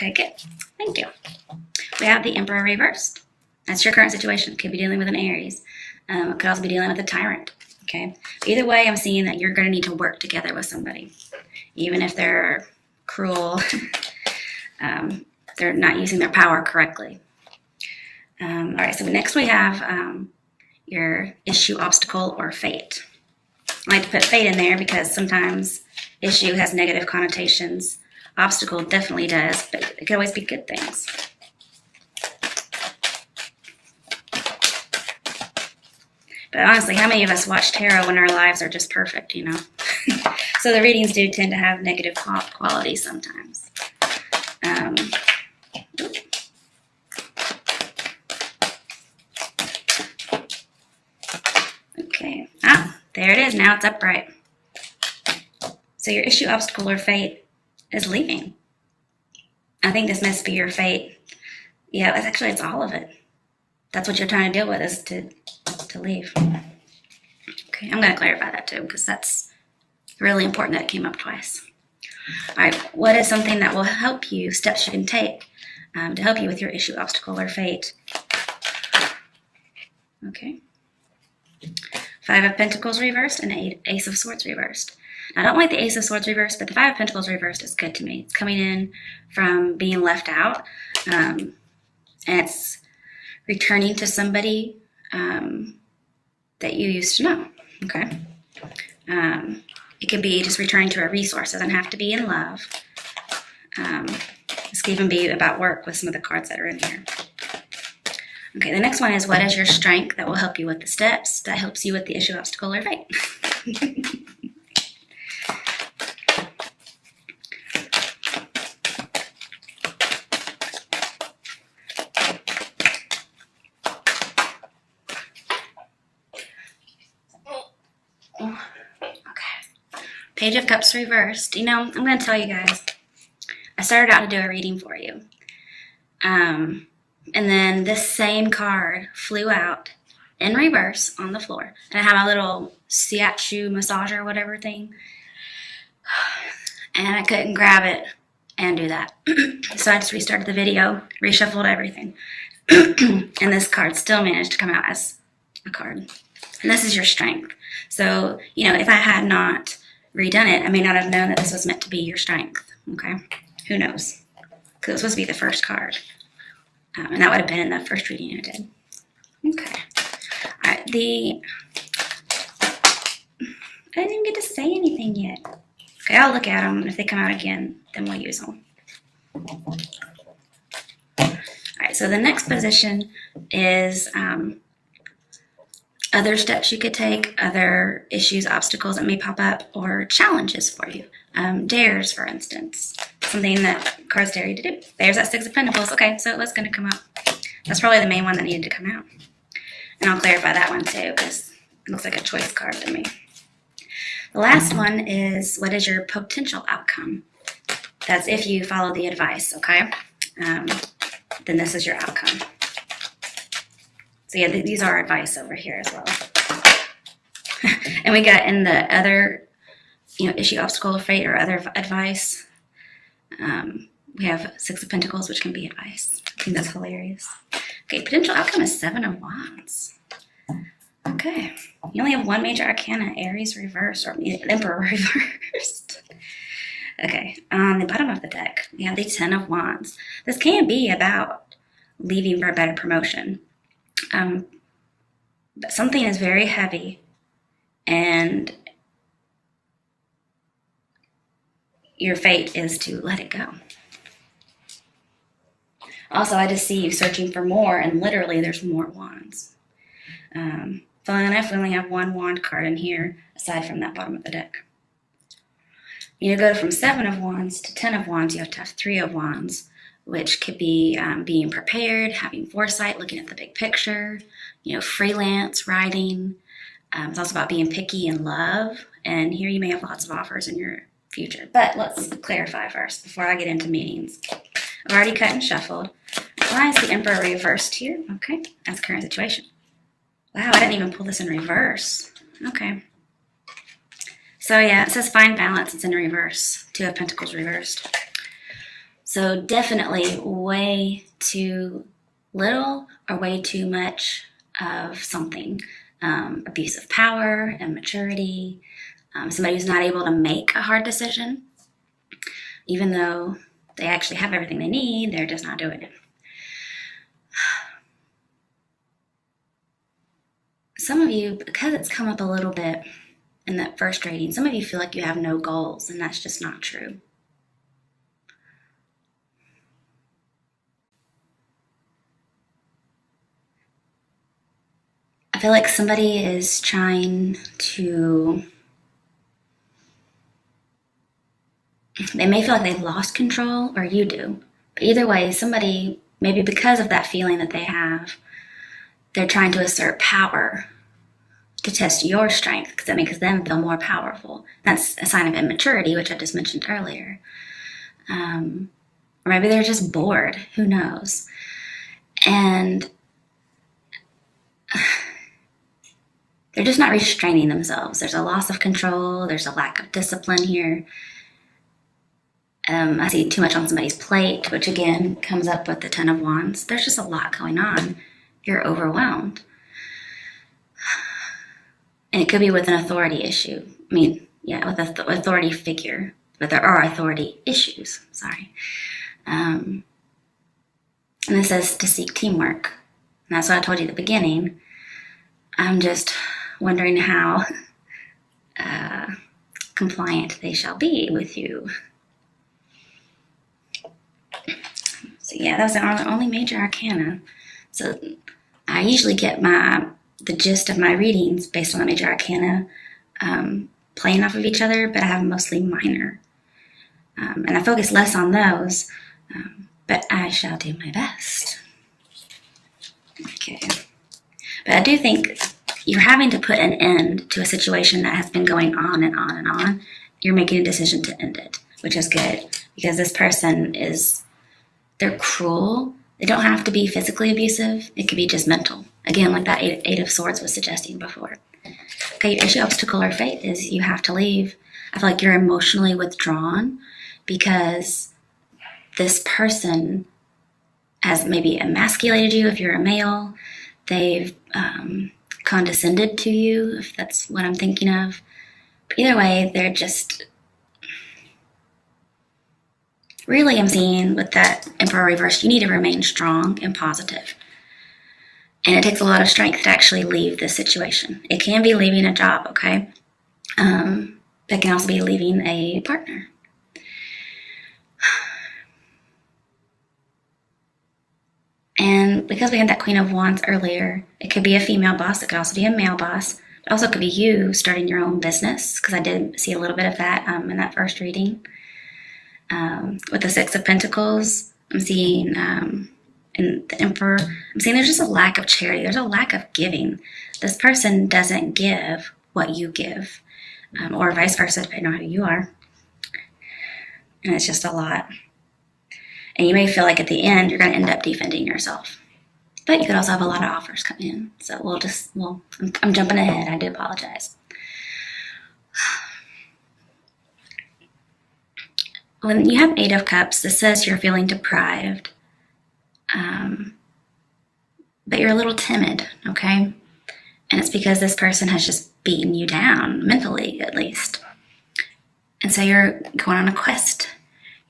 Okay, good. Thank you. We have the Emperor reversed. That's your current situation. Could be dealing with an Aries. Could also be dealing with a tyrant. Okay. Either way, I'm seeing that you're going to need to work together with somebody, even if they're cruel. They're not using their power correctly. All right. So next we have your issue, obstacle, or fate. I like to put fate in there because sometimes issue has negative connotations. Obstacle definitely does, but it could always be good things. But honestly, how many of us watch tarot when our lives are just perfect, you know? So the readings do tend to have negative qualities sometimes. Okay. There it is. Now it's upright. So your issue, obstacle, or fate is leaving. I think this must be your fate. Yeah, it's all of it. That's what you're trying to deal with, is to leave. Okay, I'm going to clarify that too, because that's really important that it came up twice. All right, what is something that will help you, steps you can take to help you with your issue, obstacle, or fate? Okay. 5 of Pentacles reversed and Ace of Swords reversed. Now, I don't like the Ace of Swords reversed, but the 5 of Pentacles reversed is good to me. It's coming in from being left out, and it's returning to somebody that you used to know. Okay. It could be just returning to a resource. It doesn't have to be in love. This could even be about work with some of the cards that are in here. Okay, the next one is, what is your strength that will help you with the steps that helps you with the issue, obstacle, or fate? Page of Cups reversed. You know, I'm going to tell you guys, I started out to do a reading for you. And then this same card flew out in reverse on the floor. And I had my little shiatsu massager or whatever thing. And I couldn't grab it and do that. So I just restarted the video, reshuffled everything. And this card still managed to come out as a card. And this is your strength. So, you know, if I had not redone it, I may not have known that this was meant to be your strength. Okay? Who knows? Because it was supposed to be the first card. And that would have been in the first reading I did. Okay. All right. I didn't even get to say anything yet. Okay, I'll look at them. If they come out again, then we'll use them. All right. So the next position is other steps you could take, other issues, obstacles that may pop up, or challenges for you. Dares, for instance. Something that cards dare you to do. There's that 6 of Pentacles. Okay, so it was going to come out. That's probably the main one that needed to come out. And I'll clarify that one too, because it looks like a choice card to me. The last one is, what is your potential outcome? That's if you follow the advice, okay? Then this is your outcome. So yeah, these are advice over here as well. And we got in the other, you know, issue, obstacle, or fate, or other advice. We have 6 of Pentacles, which can be advice. I think that's hilarious. Okay, potential outcome is 7 of Wands. Okay, you only have one major arcana, Aries reversed, or Emperor reversed. Okay, on the bottom of the deck, we have the 10 of Wands. This can be about leaving for a better promotion. But something is very heavy, and your fate is to let it go. Also, I just see you searching for more, and literally there's more wands. Funnily enough, we only have one wand card in here, aside from that bottom of the deck. You go from 7 of Wands to 10 of Wands, you have to have 3 of Wands, which could be being prepared, having foresight, looking at the big picture, freelance, writing. It's also about being picky in love. And here you may have lots of offers in your future. But let's clarify first before I get into meanings. I've already cut and shuffled. Why is the Emperor reversed here? Okay, that's current situation. Wow, I didn't even pull this in reverse. Okay. So yeah, it says find balance. It's in reverse. 2 of Pentacles reversed. So definitely way too little or way too much of something. Abuse of power, immaturity, somebody who's not able to make a hard decision, even though they actually have everything they need, they're just not doing it. Some of you, because it's come up a little bit in that first reading, some of you feel like you have no goals, and that's just not true. I feel like somebody is trying to, they may feel like they've lost control, or you do. But either way, somebody, maybe because of that feeling that they have, they're trying to assert power to test your strength because it makes them feel more powerful. That's a sign of immaturity, which I just mentioned earlier. Or maybe they're just bored. Who knows? And they're just not restraining themselves. There's a loss of control. There's a lack of discipline here. I see too much on somebody's plate, which again comes up with the Ten of Wands. There's just a lot going on. You're overwhelmed. And it could be with an authority issue. I mean, yeah, with an authority figure. But there are authority issues. Sorry. And this says to seek teamwork. And that's what I told you at the beginning. I'm just wondering how compliant they shall be with you. So yeah, that was the only major arcana. So I usually get the gist of my readings based on the major arcana playing off of each other, but I have mostly minor. And I focus less on those, but I shall do my best. Okay. But I do think you're having to put an end to a situation that has been going on and on and on. You're making a decision to end it, which is good, because this person they're cruel. They don't have to be physically abusive. It could be just mental. Again, like that Eight of Swords was suggesting before. Okay, your issue, obstacle, or fate is you have to leave. I feel like you're emotionally withdrawn because this person has maybe emasculated you if you're a male. They've condescended to you, if that's what I'm thinking of. But either way, they're just... Really, I'm seeing with that Emperor reverse, you need to remain strong and positive. And it takes a lot of strength to actually leave this situation. It can be leaving a job, okay? It can also be leaving a partner. And because we had that Queen of Wands earlier, it could be a female boss. It could also be a male boss. It also could be you starting your own business, because I did see a little bit of that in that first reading. With the Six of Pentacles, I'm seeing in the Emperor, I'm seeing there's just a lack of charity. There's a lack of giving. This person doesn't give what you give, or vice versa, depending on who you are. And it's just a lot. And you may feel like at the end, you're going to end up defending yourself. But you could also have a lot of offers come in. So I'm jumping ahead. I do apologize. When you have Eight of Cups, this says you're feeling deprived, but you're a little timid, okay? And it's because this person has just beaten you down, mentally at least. And so you're going on a quest.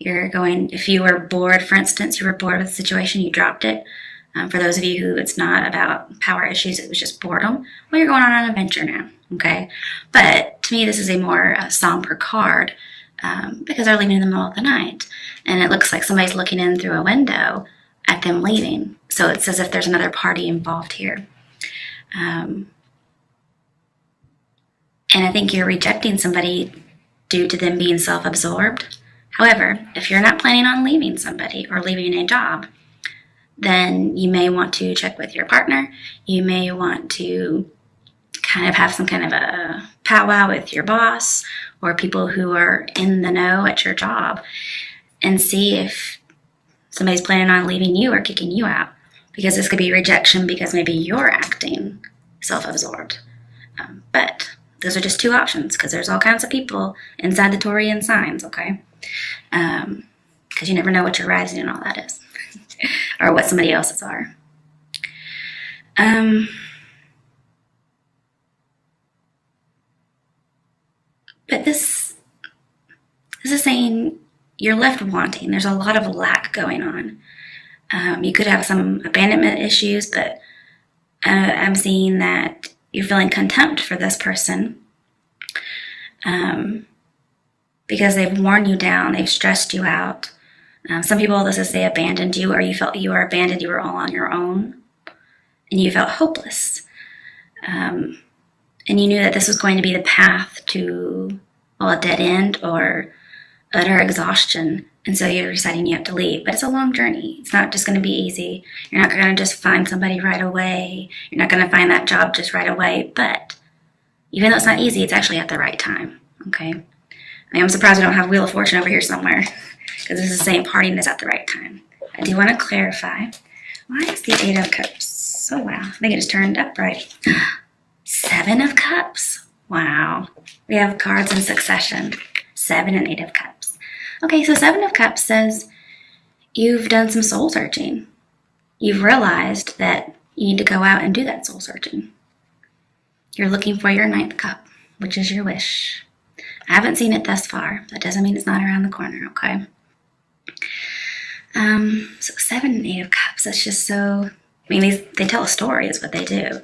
If you were bored, for instance, you were bored with the situation, you dropped it. For those of you who it's not about power issues, it was just boredom, well, you're going on an adventure now, okay? But to me, this is a more somber card. Because they're leaving in the middle of the night. And it looks like somebody's looking in through a window at them leaving. So it's as if there's another party involved here. And I think you're rejecting somebody due to them being self-absorbed. However, if you're not planning on leaving somebody or leaving a job, then you may want to check with your partner. You may want to kind of have some kind of a powwow with your boss or people who are in the know at your job and see if somebody's planning on leaving you or kicking you out, because this could be rejection because maybe you're acting self-absorbed. But those are just two options, because there's all kinds of people inside the Taurian signs, okay? because you never know what your rising and all that is, or what somebody else's are. But this is saying you're left wanting. There's a lot of lack going on. You could have some abandonment issues, but I'm seeing that you're feeling contempt for this person because they've worn you down, they've stressed you out. Some people, this is they abandoned you, or you felt you were abandoned, you were all on your own, and you felt hopeless. And you knew that this was going to be the path to, well, a dead end or utter exhaustion. And so you're deciding you have to leave. But it's a long journey. It's not just going to be easy. You're not going to just find somebody right away. You're not going to find that job just right away. But even though it's not easy, it's actually at the right time. Okay? I mean, I'm surprised we don't have Wheel of Fortune over here somewhere, because this is saying parting is at the right time. I do want to clarify. Why is the 8 of Cups? Oh, wow. I think it just turned upright. 7 of Cups. Wow. We have cards in succession. 7 and 8 of Cups. Okay, so 7 of Cups says you've done some soul searching. You've realized that you need to go out and do that soul searching. You're looking for your 9th cup, which is your wish. I haven't seen it thus far. That doesn't mean it's not around the corner, okay? So 7 and 8 of Cups, that's just so... I mean, they tell a story is what they do.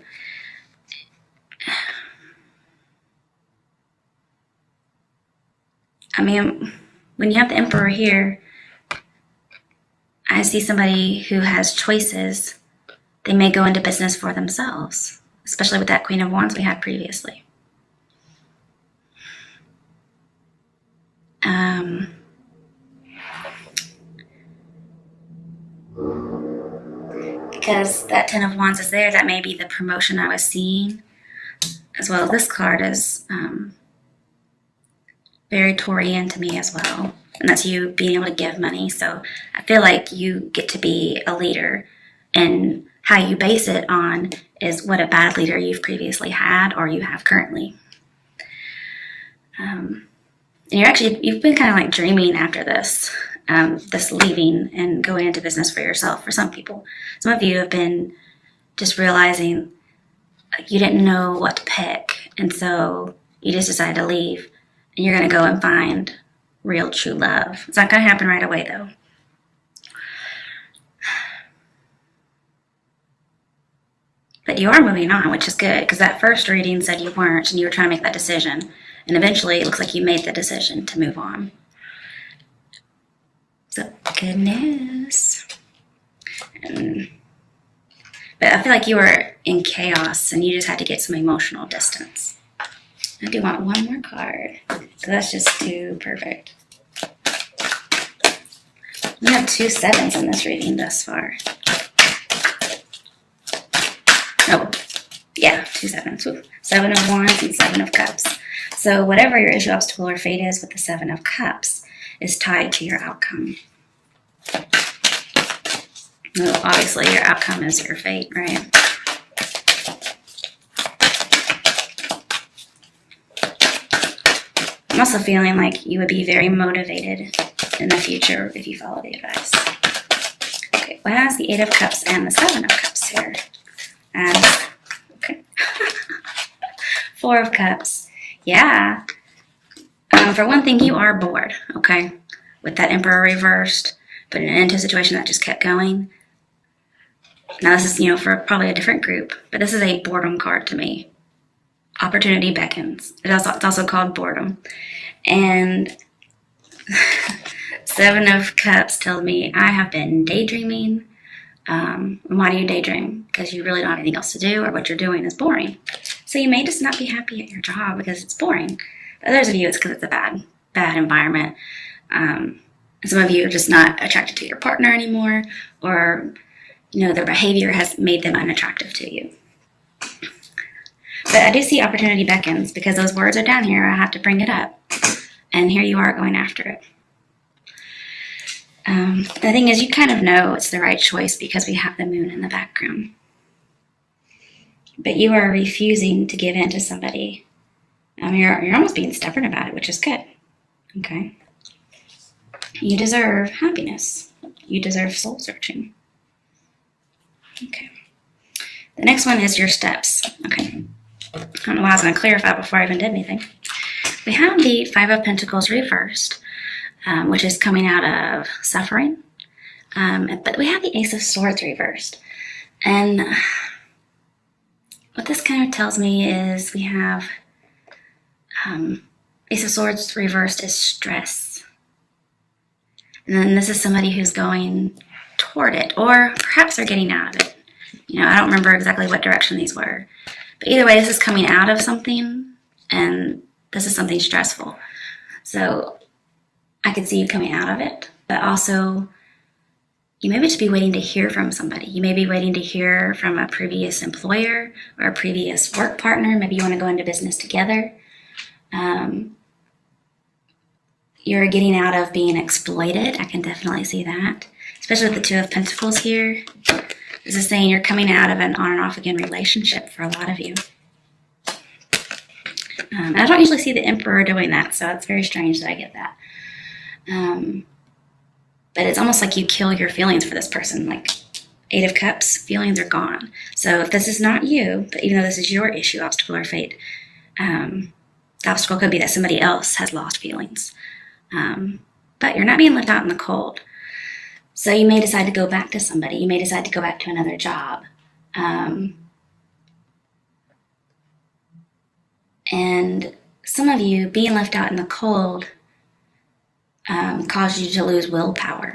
I mean, when you have the Emperor here, I see somebody who has choices. They may go into business for themselves, especially with that Queen of Wands we had previously. Because that 10 of Wands is there, that may be the promotion I was seeing, as well as this card is very Taurian to me as well. And that's you being able to give money. So I feel like you get to be a leader, and how you base it on is what a bad leader you've previously had or you have currently. And you've been kind of like dreaming after this, this leaving and going into business for yourself for some people. Some of you have been just realizing you didn't know what to pick, and so you just decided to leave, and you're going to go and find real true love. It's not going to happen right away, though. But you are moving on, which is good, because that first reading said you weren't, and you were trying to make that decision. And eventually, it looks like you made the decision to move on. So, good news. But I feel like you were in chaos, and you just had to get some emotional distance. I do want one more card, so that's just too perfect. We have 2 7s in this reading thus far. Oh, yeah, 2 7s. Ooh. 7 of Wands and 7 of Cups. So whatever your issue, obstacle, or fate is with the 7 of Cups is tied to your outcome. Well, obviously, your outcome is your fate, right? I'm also feeling like you would be very motivated in the future if you follow the advice. Okay, what has the 8 of Cups and the 7 of Cups here? Okay. 4 of Cups. Yeah. For one thing, you are bored, okay? With that Emperor reversed, putting it into a situation that just kept going. Now, this is, for probably a different group, but this is a boredom card to me. Opportunity beckons. It's also called boredom. And 7 of Cups tells me I have been daydreaming. Why do you daydream? Because you really don't have anything else to do, or what you're doing is boring. So you may just not be happy at your job because it's boring. But others of you, it's because it's a bad environment. And some of you are just not attracted to your partner anymore, or their behavior has made them unattractive to you. But I do see opportunity beckons, because those words are down here. I have to bring it up. And here you are going after it. The thing is, you kind of know it's the right choice because we have the moon in the background. But you are refusing to give in to somebody. You're almost being stubborn about it, which is good. Okay. You deserve happiness. You deserve soul searching. Okay. The next one is your steps. Okay. I don't know why I was going to clarify before I even did anything. We have the Five of Pentacles reversed, which is coming out of suffering. But we have the Ace of Swords reversed. And what this kind of tells me is we have Ace of Swords reversed is stress. And then this is somebody who's going toward it, or perhaps they're getting out of it. I don't remember exactly what direction these were. But either way, this is coming out of something, and this is something stressful. So I could see you coming out of it, but also you may just be waiting to hear from somebody. You may be waiting to hear from a previous employer or a previous work partner. Maybe you want to go into business together. You're getting out of being exploited. I can definitely see that, especially with the Two of Pentacles here. This is saying you're coming out of an on and off again relationship for a lot of you. And I don't usually see the Emperor doing that, so it's very strange that I get that. But it's almost like you kill your feelings for this person. Like Eight of Cups, feelings are gone. So if this is not you, but even though this is your issue, obstacle or fate, the obstacle could be that somebody else has lost feelings. But you're not being left out in the cold. So you may decide to go back to somebody. You may decide to go back to another job. And some of you being left out in the cold caused you to lose willpower.